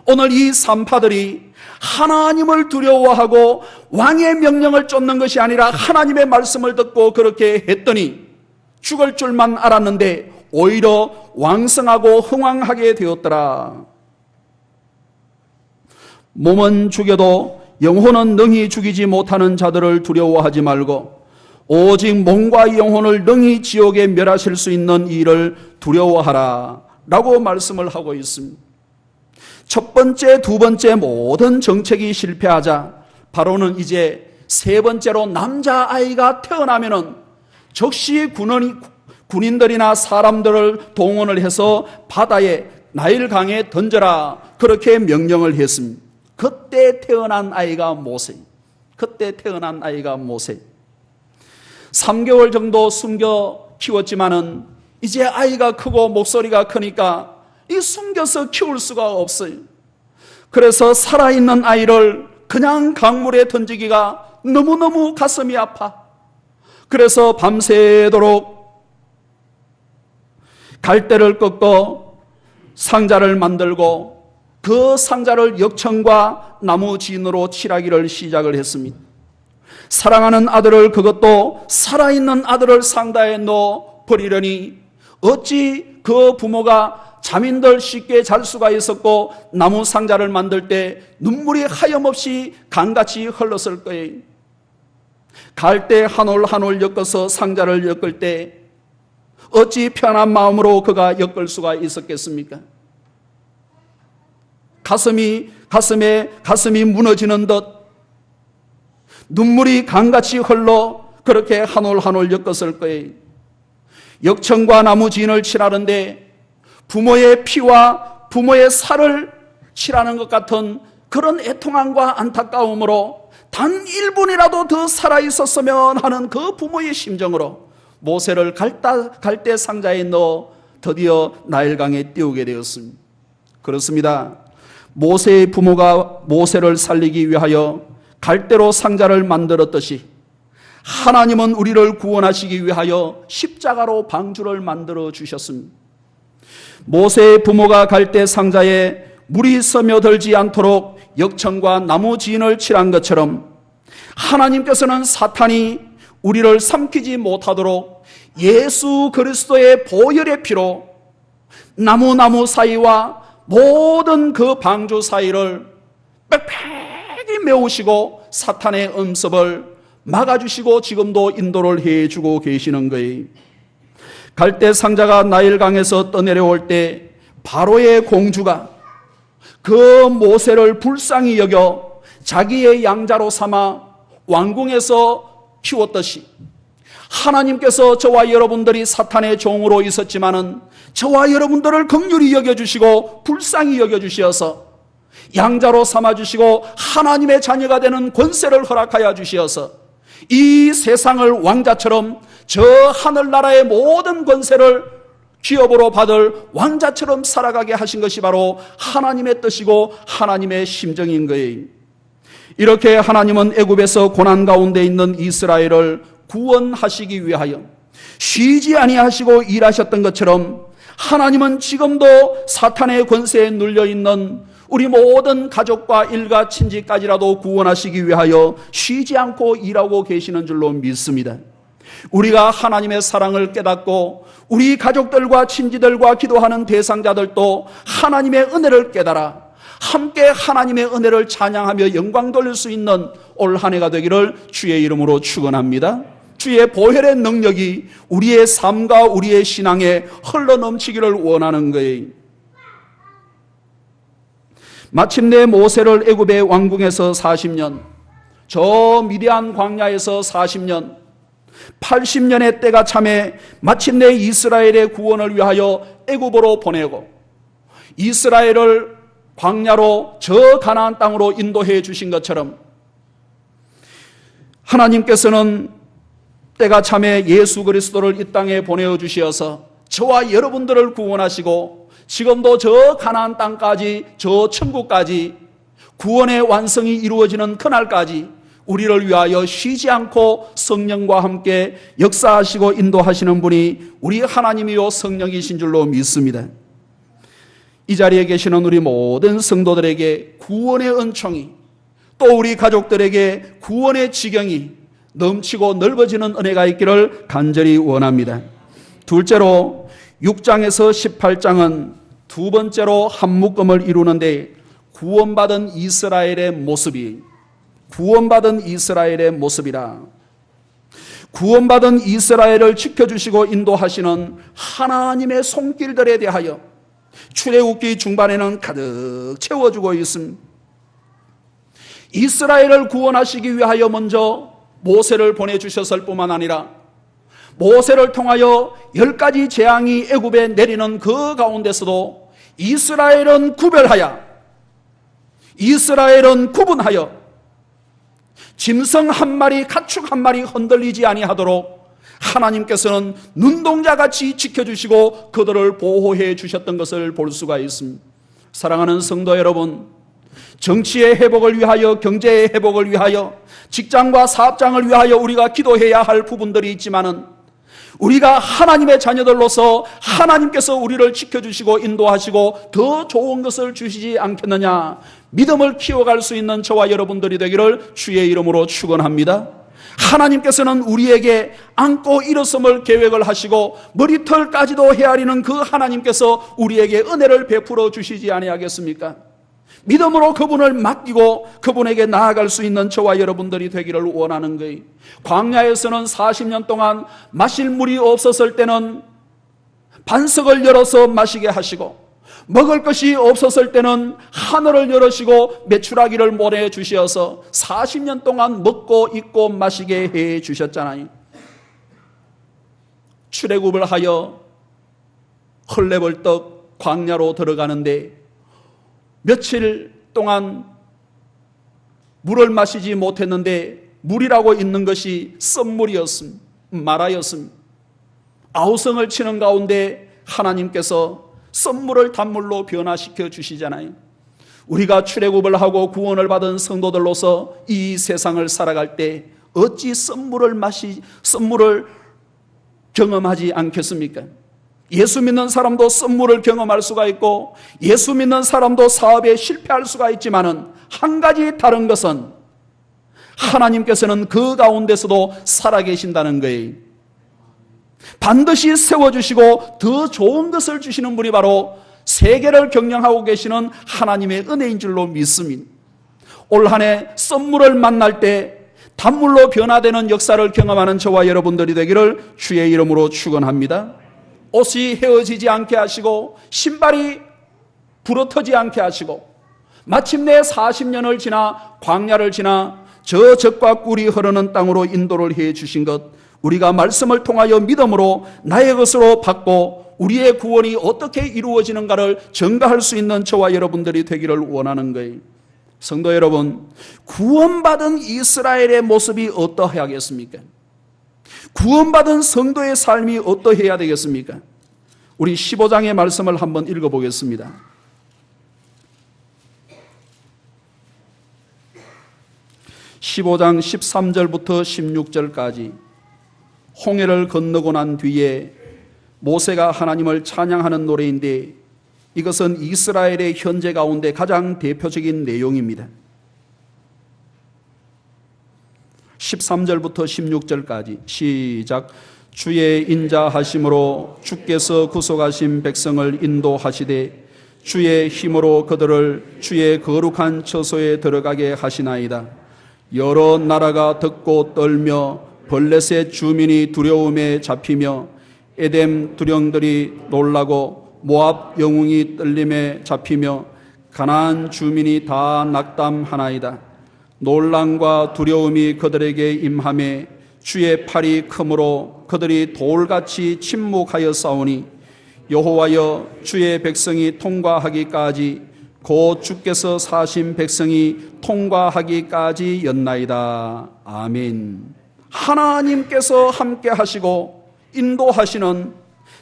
S1: 오늘 이 산파들이 하나님을 두려워하고 왕의 명령을 쫓는 것이 아니라 하나님의 말씀을 듣고 그렇게 했더니 죽을 줄만 알았는데 오히려 왕성하고 흥왕하게 되었더라. 몸은 죽여도 영혼은 능히 죽이지 못하는 자들을 두려워하지 말고 오직 몸과 영혼을 능히 지옥에 멸하실 수 있는 이를 두려워하라 라고 말씀을 하고 있습니다. 첫 번째, 두 번째 모든 정책이 실패하자 바로는 이제 세 번째로 남자아이가 태어나면은 즉시 군인들이나 사람들을 동원을 해서 바다에 나일강에 던져라, 그렇게 명령을 했습니다. 그때 태어난 아이가 모세. 3개월 정도 숨겨 키웠지만은 이제 아이가 크고 목소리가 크니까 이 숨겨서 키울 수가 없어요. 그래서 살아있는 아이를 그냥 강물에 던지기가 너무너무 가슴이 아파. 그래서 밤새도록 갈대를 꺾어 상자를 만들고 그 상자를 역청과 나무 진으로 칠하기를 시작을 했습니다. 사랑하는 아들을, 그것도 살아있는 아들을 상자에 넣어 버리려니 어찌 그 부모가 자민들 쉽게 잘 수가 있었고 나무 상자를 만들 때 눈물이 하염없이 강같이 흘렀을 거예요. 갈대 한 올 한 올 엮어서 상자를 엮을 때 어찌 편한 마음으로 그가 엮을 수가 있었겠습니까? 가슴이 무너지는 듯 눈물이 강같이 흘러 그렇게 한 올 한 올 엮었을 거예요. 역청과 나무 진을 칠하는데 부모의 피와 부모의 살을 칠하는 것 같은 그런 애통함과 안타까움으로 단 1분이라도 더 살아있었으면 하는 그 부모의 심정으로 모세를 갈대 상자에 넣어 드디어 나일강에 띄우게 되었습니다. 그렇습니다. 모세의 부모가 모세를 살리기 위하여 갈대로 상자를 만들었듯이 하나님은 우리를 구원하시기 위하여 십자가로 방주를 만들어 주셨습니다. 모세의 부모가 갈대 상자에 물이 스며들지 않도록 역청과 나무 진을 칠한 것처럼 하나님께서는 사탄이 우리를 삼키지 못하도록 예수 그리스도의 보혈의 피로 나무 사이와 모든 그 방주 사이를 빽빽히 메우시고 사탄의 음습을 막아주시고 지금도 인도를 해주고 계시는 거예요. 갈대 상자가 나일강에서 떠내려올 때 바로의 공주가 그 모세를 불쌍히 여겨 자기의 양자로 삼아 왕궁에서 키웠듯이 하나님께서 저와 여러분들이 사탄의 종으로 있었지만은 저와 여러분들을 긍휼히 여겨주시고 불쌍히 여겨주시어서 양자로 삼아주시고 하나님의 자녀가 되는 권세를 허락하여 주시어서 이 세상을 왕자처럼 저 하늘나라의 모든 권세를 기업으로 받을 왕자처럼 살아가게 하신 것이 바로 하나님의 뜻이고 하나님의 심정인 거예요. 이렇게 하나님은 애굽에서 고난 가운데 있는 이스라엘을 구원하시기 위하여 쉬지 아니하시고 일하셨던 것처럼 하나님은 지금도 사탄의 권세에 눌려있는 우리 모든 가족과 일가 친지까지라도 구원하시기 위하여 쉬지 않고 일하고 계시는 줄로 믿습니다. 우리가 하나님의 사랑을 깨닫고 우리 가족들과 친지들과 기도하는 대상자들도 하나님의 은혜를 깨달아 함께 하나님의 은혜를 찬양하며 영광 돌릴 수 있는 올 한 해가 되기를 주의 이름으로 축원합니다. 주의 보혈의 능력이 우리의 삶과 우리의 신앙에 흘러넘치기를 원하는 거예요. 마침내 모세를 애굽의 왕궁에서 40년, 저 미디안 광야에서 40년, 80년의 때가 참에 마침내 이스라엘의 구원을 위하여 애굽으로 보내고 이스라엘을 광야로 저 가나안 땅으로 인도해 주신 것처럼 하나님께서는 때가 참에 예수 그리스도를 이 땅에 보내어 주시어서 저와 여러분들을 구원하시고 지금도 저 가나안 땅까지 저 천국까지 구원의 완성이 이루어지는 그날까지 우리를 위하여 쉬지 않고 성령과 함께 역사하시고 인도하시는 분이 우리 하나님이요 성령이신 줄로 믿습니다. 이 자리에 계시는 우리 모든 성도들에게 구원의 은총이 또 우리 가족들에게 구원의 지경이 넘치고 넓어지는 은혜가 있기를 간절히 원합니다. 둘째로 6장에서 18장은 두 번째로 한 묶음을 이루는데 구원받은 이스라엘의 모습이 구원받은 이스라엘의 모습이라. 구원받은 이스라엘을 지켜주시고 인도하시는 하나님의 손길들에 대하여 출애굽기 중반에는 가득 채워주고 있습니다. 이스라엘을 구원하시기 위하여 먼저 모세를 보내주셨을 뿐만 아니라 모세를 통하여 10가지 재앙이 애굽에 내리는 그 가운데서도 이스라엘은 구별하여 이스라엘은 구분하여 짐승 한 마리 가축 한 마리 흔들리지 아니하도록 하나님께서는 눈동자같이 지켜주시고 그들을 보호해 주셨던 것을 볼 수가 있습니다. 사랑하는 성도 여러분, 정치의 회복을 위하여 경제의 회복을 위하여 직장과 사업장을 위하여 우리가 기도해야 할 부분들이 있지만은 우리가 하나님의 자녀들로서 하나님께서 우리를 지켜주시고 인도하시고 더 좋은 것을 주시지 않겠느냐, 믿음을 키워갈 수 있는 저와 여러분들이 되기를 주의 이름으로 축원합니다. 하나님께서는 우리에게 안고 일어섬을 계획을 하시고 머리털까지도 헤아리는 그 하나님께서 우리에게 은혜를 베풀어 주시지 아니하겠습니까? 믿음으로 그분을 맡기고 그분에게 나아갈 수 있는 저와 여러분들이 되기를 원하는 거예요. 광야에서는 40년 동안 마실 물이 없었을 때는 반석을 열어서 마시게 하시고, 먹을 것이 없었을 때는 하늘을 열으시고 메추라기를 보내주셔서 40년 동안 먹고 입고 마시게 해주셨잖아요. 출애굽을 하여 헐레벌떡 광야로 들어가는데 며칠 동안 물을 마시지 못했는데 물이라고 있는 것이 썸물이었습니다. 마라였습니다. 아우성을 치는 가운데 하나님께서 썸물을 단물로 변화시켜 주시잖아요. 우리가 출애굽을 하고 구원을 받은 성도들로서 이 세상을 살아갈 때 어찌 썸물을 경험하지 않겠습니까? 예수 믿는 사람도 썸물을 경험할 수가 있고 예수 믿는 사람도 사업에 실패할 수가 있지만은 한 가지 다른 것은 하나님께서는 그 가운데서도 살아계신다는 거예요. 반드시 세워주시고 더 좋은 것을 주시는 분이 바로 세계를 경영하고 계시는 하나님의 은혜인 줄로 믿습니다. 올 한 해 썸물을 만날 때 단물로 변화되는 역사를 경험하는 저와 여러분들이 되기를 주의 이름으로 축원합니다. 옷이 헤어지지 않게 하시고 신발이 부러터지 않게 하시고 마침내 40년을 지나 광야를 지나 저 젖과 꿀이 흐르는 땅으로 인도를 해 주신 것, 우리가 말씀을 통하여 믿음으로 나의 것으로 받고 우리의 구원이 어떻게 이루어지는가를 증거할 수 있는 저와 여러분들이 되기를 원하는 거예요. 성도 여러분, 구원받은 이스라엘의 모습이 어떠해야겠습니까? 구원받은 성도의 삶이 어떠해야 되겠습니까? 우리 15장의 말씀을 한번 읽어보겠습니다. 15장 13절부터 16절까지 홍해를 건너고 난 뒤에 모세가 하나님을 찬양하는 노래인데 이것은 이스라엘의 현재 가운데 가장 대표적인 내용입니다. 13절부터 16절까지 시작. 주의 인자하심으로 주께서 구속하신 백성을 인도하시되 주의 힘으로 그들을 주의 거룩한 처소에 들어가게 하시나이다. 여러 나라가 듣고 떨며 블레셋 주민이 두려움에 잡히며 에덴 두령들이 놀라고 모압 영웅이 떨림에 잡히며 가나안 주민이 다 낙담하나이다. 놀람과 두려움이 그들에게 임하매 주의 팔이 크므로 그들이 돌같이 침묵하여 싸우니 여호와여 주의 백성이 통과하기까지 곧 주께서 사신 백성이 통과하기까지 였나이다. 아멘. 하나님께서 함께 하시고 인도하시는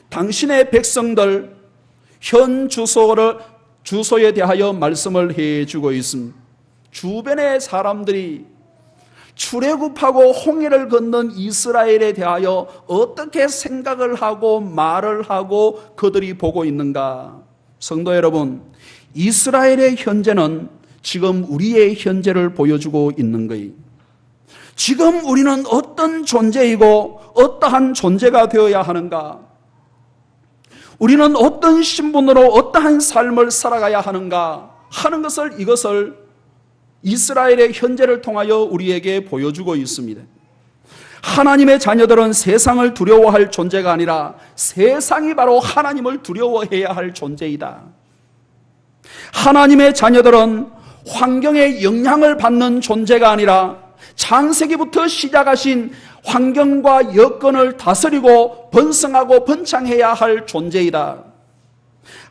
S1: 당신의 백성들 현 주소에 대하여 말씀을 해주고 있습니다. 주변의 사람들이 출애굽하고 홍해를 건넌 이스라엘에 대하여 어떻게 생각을 하고 말을 하고 그들이 보고 있는가? 성도 여러분, 이스라엘의 현재는 지금 우리의 현재를 보여주고 있는 거예요. 지금 우리는 어떤 존재이고 어떠한 존재가 되어야 하는가? 우리는 어떤 신분으로 어떠한 삶을 살아가야 하는가 하는 것을, 이것을 이스라엘의 현재를 통하여 우리에게 보여주고 있습니다. 하나님의 자녀들은 세상을 두려워할 존재가 아니라 세상이 바로 하나님을 두려워해야 할 존재이다. 하나님의 자녀들은 환경의 영향을 받는 존재가 아니라 창세기부터 시작하신 환경과 여건을 다스리고 번성하고 번창해야 할 존재이다.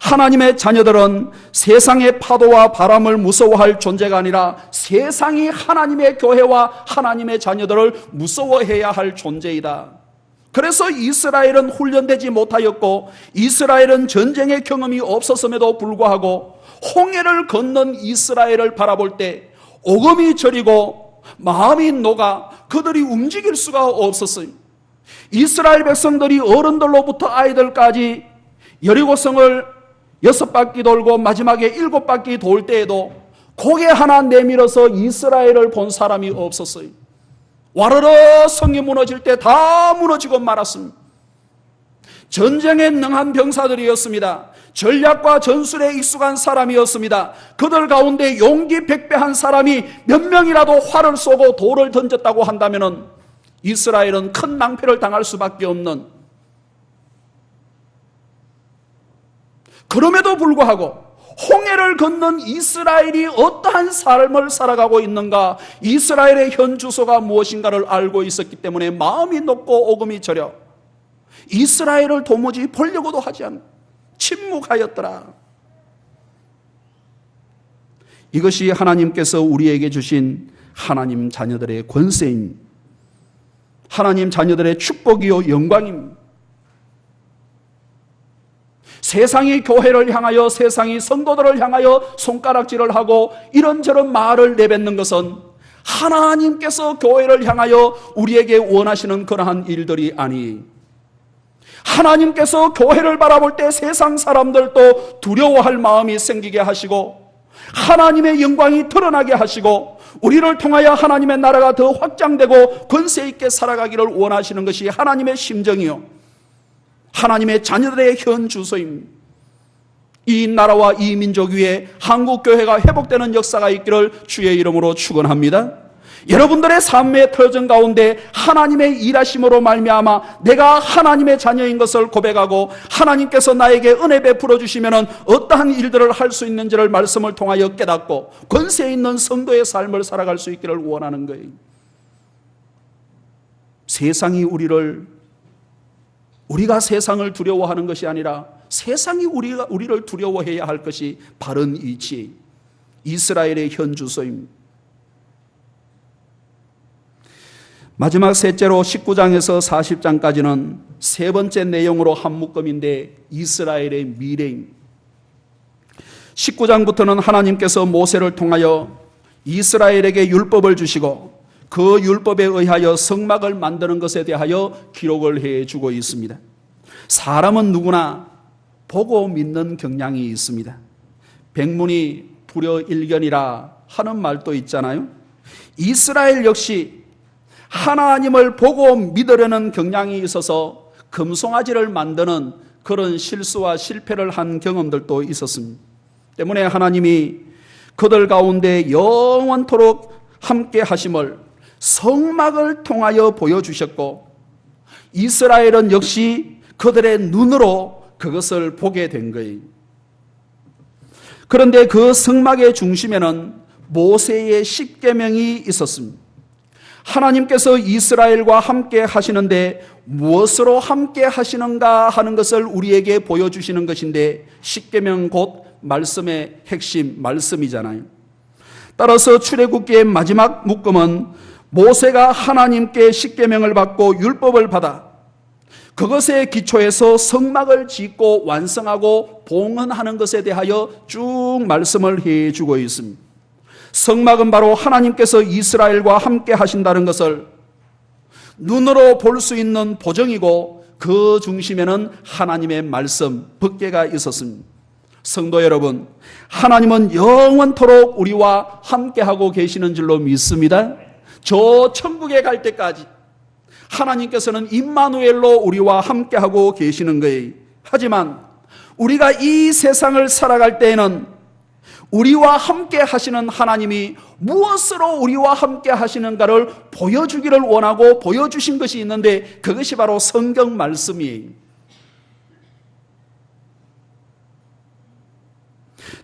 S1: 하나님의 자녀들은 세상의 파도와 바람을 무서워할 존재가 아니라 세상이 하나님의 교회와 하나님의 자녀들을 무서워해야 할 존재이다. 그래서 이스라엘은 훈련되지 못하였고 이스라엘은 전쟁의 경험이 없었음에도 불구하고 홍해를 건넌 이스라엘을 바라볼 때 오금이 저리고 마음이 녹아 그들이 움직일 수가 없었어요. 이스라엘 백성들이 어른들로부터 아이들까지 여리고성을 6바퀴 돌고 마지막에 7바퀴 돌 때에도 고개 하나 내밀어서 이스라엘을 본 사람이 없었어요. 와르르 성이 무너질 때 다 무너지고 말았습니다. 전쟁에 능한 병사들이었습니다. 전략과 전술에 익숙한 사람이었습니다. 그들 가운데 용기 백배한 사람이 몇 명이라도 활을 쏘고 돌을 던졌다고 한다면 이스라엘은 큰 낭패를 당할 수밖에 없는, 그럼에도 불구하고 홍해를 건넌 이스라엘이 어떠한 삶을 살아가고 있는가, 이스라엘의 현 주소가 무엇인가를 알고 있었기 때문에 마음이 높고 오금이 저려 이스라엘을 도무지 보려고도 하지 않고 침묵하였더라. 이것이 하나님께서 우리에게 주신 하나님 자녀들의 권세입니다. 하나님 자녀들의 축복이요 영광입니다. 세상이 교회를 향하여, 세상이 성도들을 향하여 손가락질을 하고 이런저런 말을 내뱉는 것은 하나님께서 교회를 향하여 우리에게 원하시는 그러한 일들이 아니, 하나님께서 교회를 바라볼 때 세상 사람들도 두려워할 마음이 생기게 하시고 하나님의 영광이 드러나게 하시고 우리를 통하여 하나님의 나라가 더 확장되고 권세 있게 살아가기를 원하시는 것이 하나님의 심정이요 하나님의 자녀들의 현 주소입니다. 이 나라와 이 민족 위에 한국교회가 회복되는 역사가 있기를 주의 이름으로 축원합니다. 여러분들의 삶의 터전 가운데 하나님의 일하심으로 말미암아 내가 하나님의 자녀인 것을 고백하고 하나님께서 나에게 은혜 베풀어 주시면 어떠한 일들을 할 수 있는지를 말씀을 통하여 깨닫고 권세 있는 성도의 삶을 살아갈 수 있기를 원하는 거예요. 세상이 우리가 세상을 두려워하는 것이 아니라 세상이 우리를 두려워해야 할 것이 바른 이치, 이스라엘의 현 주소입니다. 마지막 셋째로 19장에서 40장까지는 세 번째 내용으로 한 묶음인데 이스라엘의 미래입니다. 19장부터는 하나님께서 모세를 통하여 이스라엘에게 율법을 주시고 그 율법에 의하여 성막을 만드는 것에 대하여 기록을 해주고 있습니다. 사람은 누구나 보고 믿는 경향이 있습니다. 백문이 불여일견이라 하는 말도 있잖아요. 이스라엘 역시 하나님을 보고 믿으려는 경향이 있어서 금송아지를 만드는 그런 실수와 실패를 한 경험들도 있었습니다. 때문에 하나님이 그들 가운데 영원토록 함께 하심을 성막을 통하여 보여주셨고 이스라엘은 역시 그들의 눈으로 그것을 보게 된 거예요. 그런데 그 성막의 중심에는 모세의 십계명이 있었습니다. 하나님께서 이스라엘과 함께 하시는데 무엇으로 함께 하시는가 하는 것을 우리에게 보여주시는 것인데 십계명 곧 말씀의 핵심, 말씀이잖아요. 따라서 출애굽기의 마지막 묶음은 모세가 하나님께 십계명을 받고 율법을 받아 그것에 기초해서 성막을 짓고 완성하고 봉헌하는 것에 대하여 쭉 말씀을 해주고 있습니다. 성막은 바로 하나님께서 이스라엘과 함께 하신다는 것을 눈으로 볼 수 있는 보정이고 그 중심에는 하나님의 말씀, 법궤가 있었습니다. 성도 여러분, 하나님은 영원토록 우리와 함께하고 계시는 줄로 믿습니다. 저 천국에 갈 때까지 하나님께서는 임마누엘로 우리와 함께하고 계시는 거예요. 하지만 우리가 이 세상을 살아갈 때에는 우리와 함께 하시는 하나님이 무엇으로 우리와 함께 하시는가를 보여주기를 원하고 보여주신 것이 있는데 그것이 바로 성경 말씀이에요.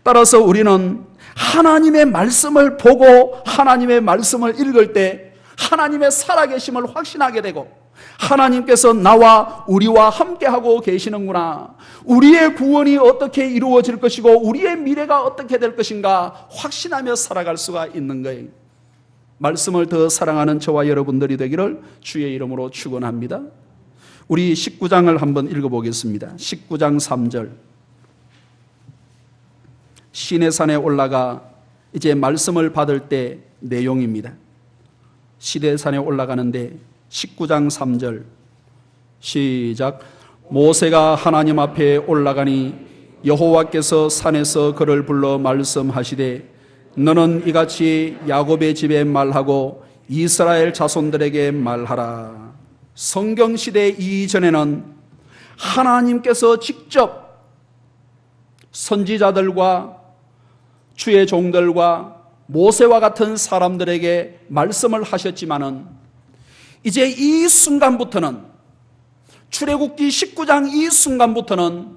S1: 따라서 우리는 하나님의 말씀을 보고 하나님의 말씀을 읽을 때 하나님의 살아계심을 확신하게 되고 하나님께서 나와 우리와 함께하고 계시는구나, 우리의 구원이 어떻게 이루어질 것이고 우리의 미래가 어떻게 될 것인가 확신하며 살아갈 수가 있는 거예요. 말씀을 더 사랑하는 저와 여러분들이 되기를 주의 이름으로 축원합니다. 우리 19장을 한번 읽어보겠습니다. 19장 3절. 시내산에 올라가 이제 말씀을 받을 때 내용입니다. 시내산에 올라가는데 19장 3절 시작. 모세가 하나님 앞에 올라가니 여호와께서 산에서 그를 불러 말씀하시되 너는 이같이 야곱의 집에 말하고 이스라엘 자손들에게 말하라. 성경시대 이전에는 하나님께서 직접 선지자들과 주의 종들과 모세와 같은 사람들에게 말씀을 하셨지만은 이제 이 순간부터는, 출애굽기 19장 이 순간부터는,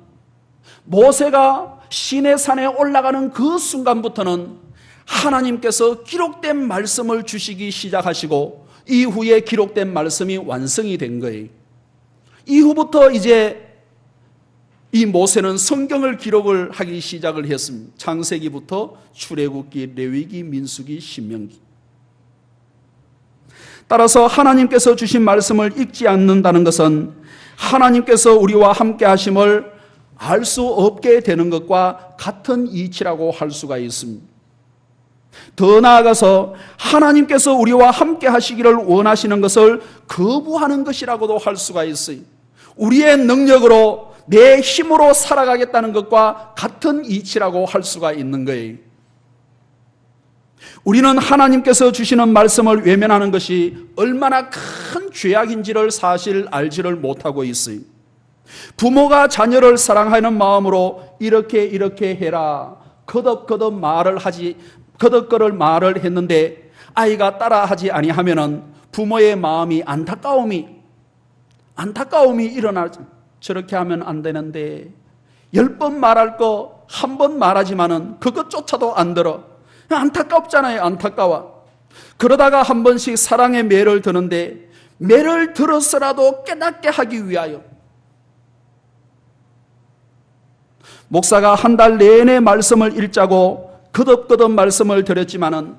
S1: 모세가 시내산에 올라가는 그 순간부터는 하나님께서 기록된 말씀을 주시기 시작하시고 이후에 기록된 말씀이 완성이 된 거예요. 이후부터 이제 이 모세는 성경을 기록을 하기 시작을 했습니다. 창세기부터 출애굽기, 레위기, 민수기, 신명기. 따라서 하나님께서 주신 말씀을 읽지 않는다는 것은 하나님께서 우리와 함께 하심을 알 수 없게 되는 것과 같은 이치라고 할 수가 있습니다. 더 나아가서 하나님께서 우리와 함께 하시기를 원하시는 것을 거부하는 것이라고도 할 수가 있어요. 우리의 능력으로, 내 힘으로 살아가겠다는 것과 같은 이치라고 할 수가 있는 거예요. 우리는 하나님께서 주시는 말씀을 외면하는 것이 얼마나 큰 죄악인지를 사실 알지를 못하고 있어요. 부모가 자녀를 사랑하는 마음으로 이렇게 해라, 거듭거듭 말을 했는데 아이가 따라하지 아니하면은 부모의 마음이 안타까움이 일어나죠. 저렇게 하면 안 되는데 10번 말할 거 한 번 말하지만은 그것조차도 안 들어. 안타깝잖아요. 안타까워. 그러다가 한 번씩 사랑의 매를 드는데 매를 들었으라도 깨닫게 하기 위하여 목사가 한 달 내내 말씀을 읽자고 거듭거듭 말씀을 드렸지만은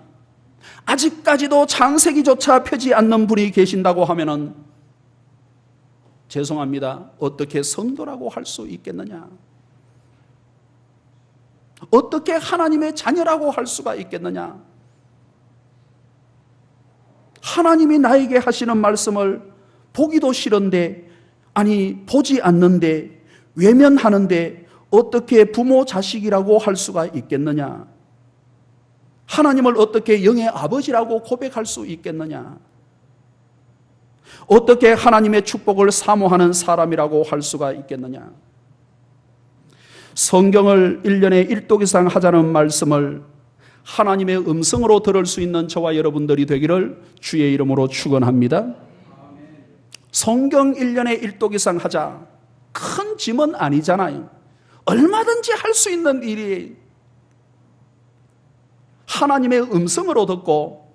S1: 아직까지도 창세기조차 펴지 않는 분이 계신다고 하면은 죄송합니다. 어떻게 성도라고 할 수 있겠느냐? 어떻게 하나님의 자녀라고 할 수가 있겠느냐? 하나님이 나에게 하시는 말씀을 보기도 싫은데, 아니 보지 않는데, 외면하는데 어떻게 부모 자식이라고 할 수가 있겠느냐? 하나님을 어떻게 영의 아버지라고 고백할 수 있겠느냐? 어떻게 하나님의 축복을 사모하는 사람이라고 할 수가 있겠느냐? 성경을 1년에 1독 이상 하자는 말씀을 하나님의 음성으로 들을 수 있는 저와 여러분들이 되기를 주의 이름으로 축원합니다. 성경 1년에 1독 이상 하자. 큰 짐은 아니잖아요. 얼마든지 할 수 있는 일이 하나님의 음성으로 듣고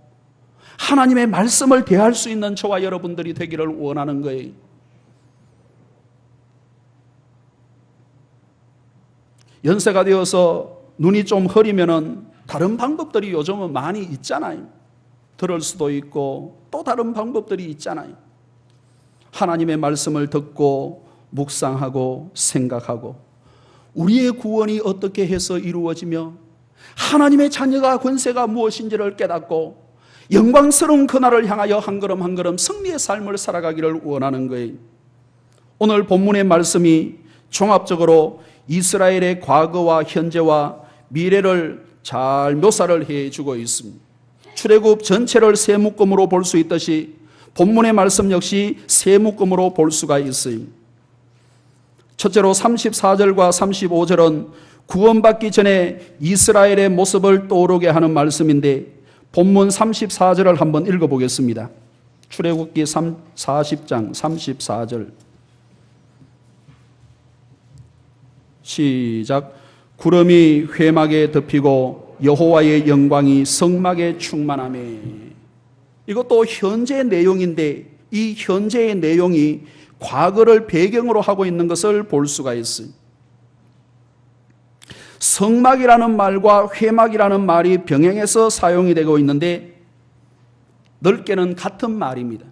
S1: 하나님의 말씀을 대할 수 있는 저와 여러분들이 되기를 원하는 거예요. 연세가 되어서 눈이 좀 흐리면은 다른 방법들이 요즘은 많이 있잖아요. 들을 수도 있고 또 다른 방법들이 있잖아요. 하나님의 말씀을 듣고 묵상하고 생각하고 우리의 구원이 어떻게 해서 이루어지며 하나님의 자녀가 권세가 무엇인지를 깨닫고 영광스러운 그날을 향하여 한 걸음 한 걸음 승리의 삶을 살아가기를 원하는 거예요. 오늘 본문의 말씀이 종합적으로 이스라엘의 과거와 현재와 미래를 잘 묘사를 해주고 있습니다. 출애굽 전체를 세 묶음으로 볼 수 있듯이 본문의 말씀 역시 세 묶음으로 볼 수가 있어요. 첫째로 34절과 35절은 구원받기 전에 이스라엘의 모습을 떠오르게 하는 말씀인데 본문 34절을 한번 읽어보겠습니다. 출애굽기 40장 34절 시작. 구름이 회막에 덮이고 여호와의 영광이 성막에 충만하매. 이것도 현재 내용인데 이 현재의 내용이 과거를 배경으로 하고 있는 것을 볼 수가 있어요. 성막이라는 말과 회막이라는 말이 병행해서 사용이 되고 있는데 넓게는 같은 말입니다.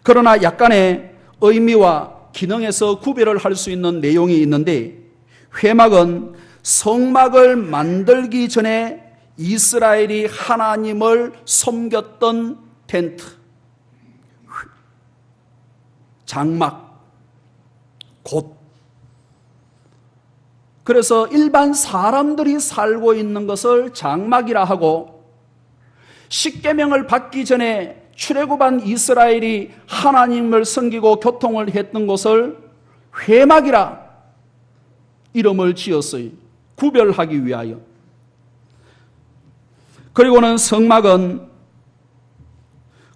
S1: 그러나 약간의 의미와 기능에서 구별을 할 수 있는 내용이 있는데 회막은 성막을 만들기 전에 이스라엘이 하나님을 섬겼던 텐트, 장막, 곳. 그래서 일반 사람들이 살고 있는 것을 장막이라 하고 십계명을 받기 전에 출애굽한 이스라엘이 하나님을 섬기고 교통을 했던 곳을 회막이라 이름을 지었어요. 구별하기 위하여. 그리고는 성막은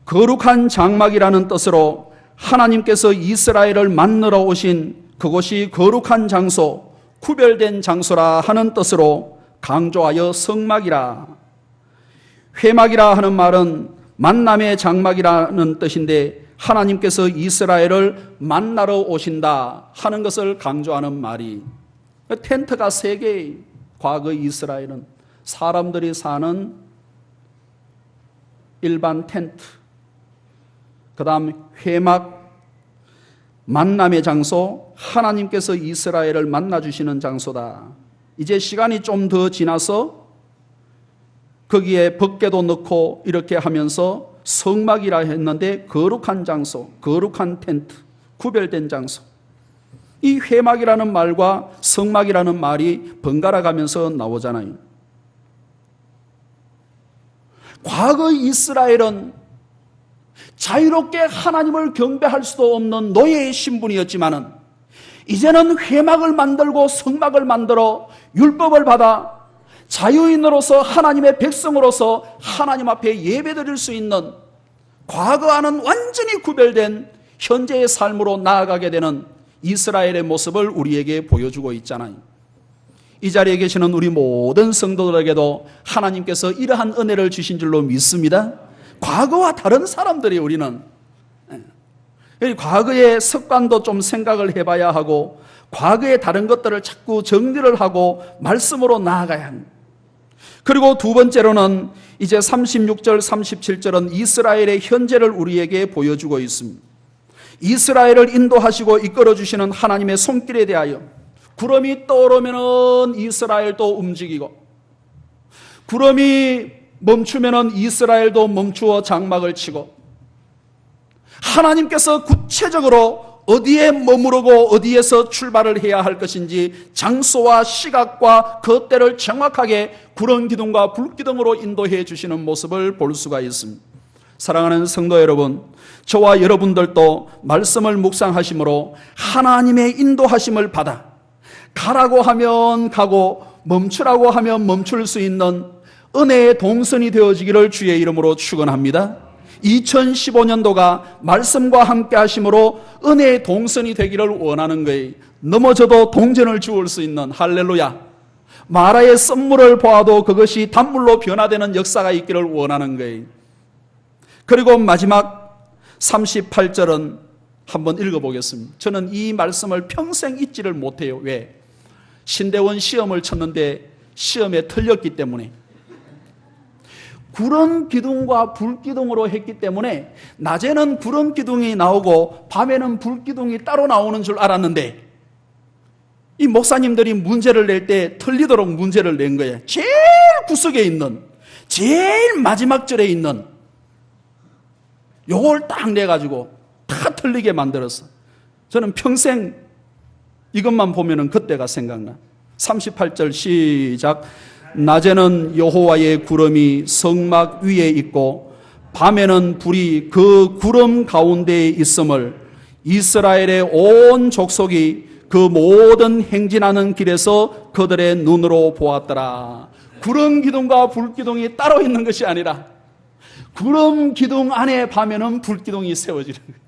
S1: 거룩한 장막이라는 뜻으로 하나님께서 이스라엘을 만나러 오신 그곳이 거룩한 장소, 구별된 장소라 하는 뜻으로 강조하여 성막이라. 회막이라 하는 말은 만남의 장막이라는 뜻인데 하나님께서 이스라엘을 만나러 오신다 하는 것을 강조하는 말이, 텐트가 3개의 과거 이스라엘은 사람들이 사는 일반 텐트, 그 다음 회막, 만남의 장소, 하나님께서 이스라엘을 만나주시는 장소다. 이제 시간이 좀 더 지나서 거기에 벗개도 넣고 이렇게 하면서 성막이라 했는데 거룩한 장소, 거룩한 텐트, 구별된 장소. 이 회막이라는 말과 성막이라는 말이 번갈아 가면서 나오잖아요. 과거 이스라엘은 자유롭게 하나님을 경배할 수도 없는 노예의 신분이었지만은 이제는 회막을 만들고 성막을 만들어 율법을 받아 자유인으로서 하나님의 백성으로서 하나님 앞에 예배드릴 수 있는, 과거와는 완전히 구별된 현재의 삶으로 나아가게 되는 이스라엘의 모습을 우리에게 보여주고 있잖아요. 이 자리에 계시는 우리 모든 성도들에게도 하나님께서 이러한 은혜를 주신 줄로 믿습니다. 과거와 다른 사람들이 우리는 과거의 습관도 좀 생각을 해봐야 하고 과거의 다른 것들을 자꾸 정리를 하고 말씀으로 나아가야 합니다. 그리고 두 번째로는 이제 36절 37절은 이스라엘의 현재를 우리에게 보여주고 있습니다. 이스라엘을 인도하시고 이끌어주시는 하나님의 손길에 대하여 구름이 떠오르면 이스라엘도 움직이고 구름이 멈추면 이스라엘도 멈추어 장막을 치고 하나님께서 구체적으로 어디에 머무르고 어디에서 출발을 해야 할 것인지 장소와 시각과 그 때를 정확하게 구름 기둥과 불 기둥으로 인도해 주시는 모습을 볼 수가 있습니다. 사랑하는 성도 여러분, 저와 여러분들도 말씀을 묵상하심으로 하나님의 인도하심을 받아 가라고 하면 가고 멈추라고 하면 멈출 수 있는 은혜의 동선이 되어지기를 주의 이름으로 축원합니다. 2015년도가 말씀과 함께 하심으로 은혜의 동선이 되기를 원하는 거예요. 넘어져도 동전을 주울 수 있는, 할렐루야. 마라의 썸물을 보아도 그것이 단물로 변화되는 역사가 있기를 원하는 거예요. 그리고 마지막 38절은 한번 읽어보겠습니다. 저는 이 말씀을 평생 잊지를 못해요. 왜? 신대원 시험을 쳤는데 시험에 틀렸기 때문에. 구름 기둥과 불 기둥으로 했기 때문에 낮에는 구름 기둥이 나오고 밤에는 불 기둥이 따로 나오는 줄 알았는데 이 목사님들이 문제를 낼 때 틀리도록 문제를 낸 거예요. 제일 구석에 있는, 제일 마지막 절에 있는 요걸 딱 내가지고 다 틀리게 만들었어. 저는 평생 이것만 보면은 그때가 생각나. 38절 시작. 낮에는 여호와의 구름이 성막 위에 있고 밤에는 불이 그 구름 가운데에 있음을 이스라엘의 온 족속이 그 모든 행진하는 길에서 그들의 눈으로 보았더라. 구름 기둥과 불 기둥이 따로 있는 것이 아니라 구름 기둥 안에 밤에는 불 기둥이 세워지는 거예요.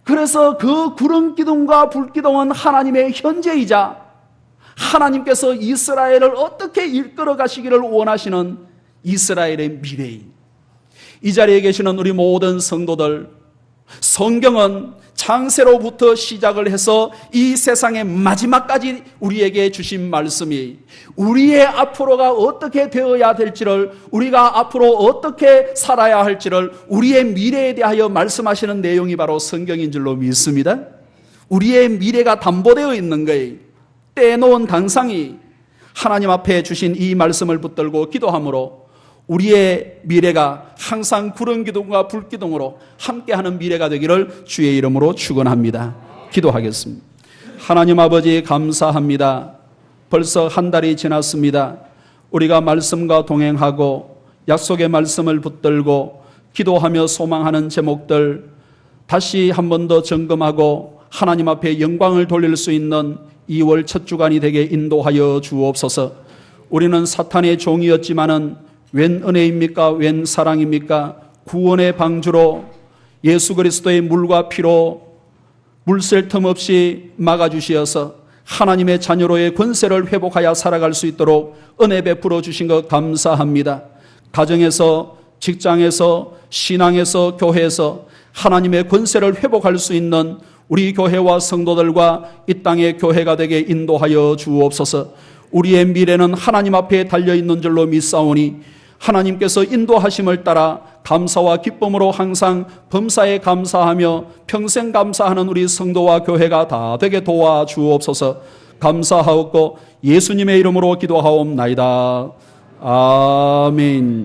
S1: 그래서 그 구름 기둥과 불 기둥은 하나님의 현재이자 하나님께서 이스라엘을 어떻게 이끌어 가시기를 원하시는 이스라엘의 미래인. 이 자리에 계시는 우리 모든 성도들, 성경은 창세로부터 시작을 해서 이 세상의 마지막까지 우리에게 주신 말씀이 우리의 앞으로가 어떻게 되어야 될지를, 우리가 앞으로 어떻게 살아야 할지를, 우리의 미래에 대하여 말씀하시는 내용이 바로 성경인 줄로 믿습니다. 우리의 미래가 담보되어 있는 거예요. 떼놓은 당상이 하나님 앞에 주신 이 말씀을 붙들고 기도함으로 우리의 미래가 항상 구름 기둥과 불 기둥으로 함께하는 미래가 되기를 주의 이름으로 축원합니다. 기도하겠습니다. 하나님 아버지 감사합니다. 벌써 한 달이 지났습니다. 우리가 말씀과 동행하고 약속의 말씀을 붙들고 기도하며 소망하는 제목들 다시 한 번 더 점검하고 하나님 앞에 영광을 돌릴 수 있는 2월 첫 주간이 되게 인도하여 주옵소서. 우리는 사탄의 종이었지만은 웬 은혜입니까? 웬 사랑입니까? 구원의 방주로 예수 그리스도의 물과 피로 물샐 틈 없이 막아주시어서 하나님의 자녀로의 권세를 회복하여 살아갈 수 있도록 은혜 베풀어 주신 것 감사합니다. 가정에서, 직장에서, 신앙에서, 교회에서 하나님의 권세를 회복할 수 있는 우리 교회와 성도들과 이 땅의 교회가 되게 인도하여 주옵소서. 우리의 미래는 하나님 앞에 달려있는 줄로 믿사오니 하나님께서 인도하심을 따라 감사와 기쁨으로 항상 범사에 감사하며 평생 감사하는 우리 성도와 교회가 다 되게 도와주옵소서. 감사하옵고 예수님의 이름으로 기도하옵나이다. 아멘.